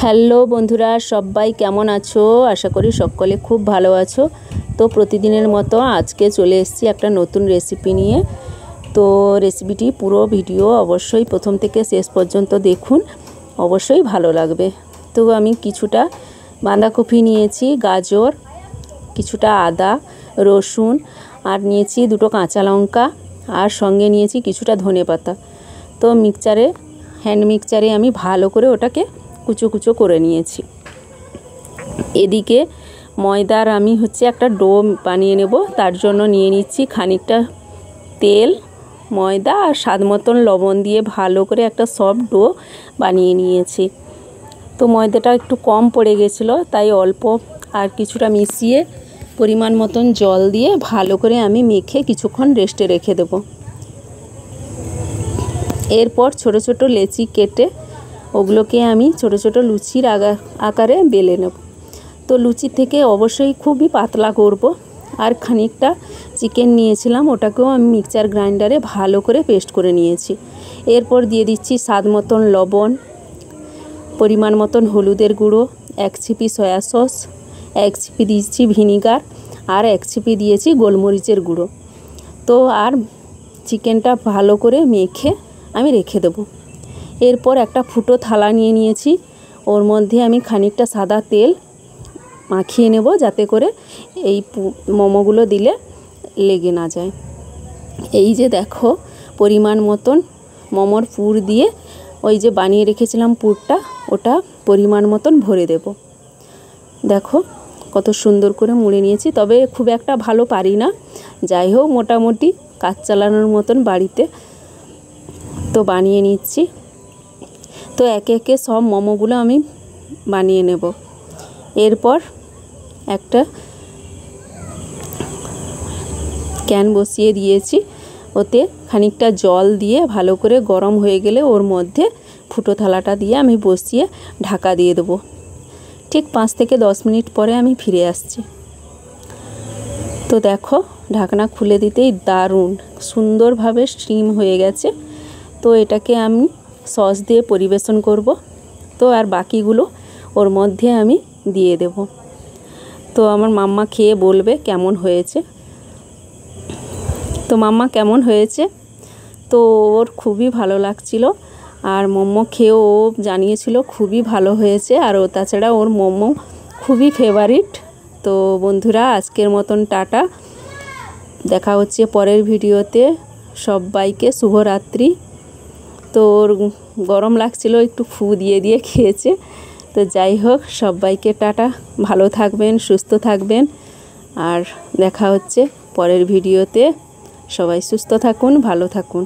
Hello বন্ধুরা, সবাই কেমন আছো? আশা করি সকলে খুব ভালো আছো। তো প্রতিদিনের মতো আজকে চলে এসেছি একটা নতুন রেসিপি নিয়ে। তো রেসিপিটি পুরো ভিডিও অবশ্যই প্রথম থেকে শেষ পর্যন্ত দেখুন, অবশ্যই ভালো লাগবে। তো আমি কিছুটা বাঁধাকপি নিয়েছি, গাজর, কিছুটা আদা, রসুন, আর নিয়েছি দুটো কাঁচা লঙ্কা, আর সঙ্গে নিয়েছি কিছুটা ধনেপাতা। তো হ্যান্ড মিক্সচারে আমি ভালো করে ওটাকে কুচো কুচো করে নিয়েছি। এদিকে ময়দার আমি একটা ডো বানিয়ে নেব। তার জন্য নিয়ে নিচ্ছি খানিকটা তেল, ময়দা আর স্বাদ মতন লবণ দিয়ে ভালো করে একটা সফট ডো বানিয়ে নিয়েছি। তো ময়দাটা একটু কম পড়ে গেছিলো, তাই অল্প আর কিছুটা মিশিয়ে পরিমাণ মতন জল দিয়ে ভালো করে আমি মেখে কিছুক্ষণ রেস্টে রেখে দেব। এরপর ছোট ছোট লেচি কেটে ওগুলোকে আমি ছোট ছোট লুচির আকারে বেলে নেব। তো লুচি থেকে অবশ্যই খুবই পাতলা করব। আর খানিকটা চিকেন নিয়েছিলাম, ওটাকেও আমি মিক্সচার গ্রাইন্ডারে ভালো করে পেস্ট করে নিয়েছি। এরপর দিয়ে দিচ্ছি স্বাদ মতন লবণ, পরিমাণ মতন হলুদের গুঁড়ো, 1 ছিপি সয়া সস, 1 ছিপি দিচ্ছি ভিনিগার, আর 1 ছিপি দিয়েছি গোলমরিচের গুঁড়ো। তো আর চিকেনটা ভালো করে মেখে আমি রেখে দেবো। এরপর একটা ফুটো থালা নিয়ে নিয়েছি, ওর মধ্যে আমি খানিকটা সাদা তেল মাখিয়ে নেব, যাতে করে এই মোমোগুলো দিলে লেগে না যায়। এই যে দেখো, পরিমাণ মতন মোমোর পুর দিয়ে ওই যে বানিয়ে রেখেছিলাম পুরটা, ওটা পরিমাণ মতন ভরে দেব। দেখো কত সুন্দর করে মুড়ে নিয়েছি, তবে খুব একটা ভালো পারি না, যাই হোক মোটামুটি কাজ চালানোর মতন বাড়িতে তো বানিয়ে নিচ্ছি। তো একে একে সব মোমোগুলো আমি বানিয়ে নেব। এরপর একটা ক্যান বসিয়ে দিয়েছি, ওতে খানিকটা জল দিয়ে ভালো করে গরম হয়ে গেলে ওর মধ্যে ফুটো থালাটা দিয়ে আমি বসিয়ে ঢাকা দিয়ে দেবো। ঠিক 5 থেকে 10 মিনিট পরে আমি ফিরে আসছি। তো দেখো ঢাকনা খুলে দিতেই দারুণ সুন্দরভাবে স্টিম হয়ে গেছে। তো এটাকে আমি সস দিয়ে পরিবেশন করব। তো আর বাকিগুলো ওর মধ্যে আমি দিয়ে দেব। তো আমার মাম্মা খেয়ে বলবে কেমন হয়েছে। তো মাম্মা কেমন হয়েছে? তো ওর খুবই ভালো লাগছিল, আর মোমো খেয়েও ও জানিয়েছিল খুবই ভালো হয়েছে। আর ও তাছাড়া ওর মোমো খুবই ফেভারিট। তো বন্ধুরা, আজকের মতন টাটা, দেখা হচ্ছে পরের ভিডিওতে। সবাইকে শুভরাত্রি। তো ওর গরম লাগছিল, একটু ফু দিয়ে দিয়ে খেয়েছে। তো যাই হোক, সবাইকে টাটা, ভালো থাকবেন, সুস্থ থাকবেন, আর দেখা হচ্ছে পরের ভিডিওতে। সবাই সুস্থ থাকুন, ভালো থাকুন।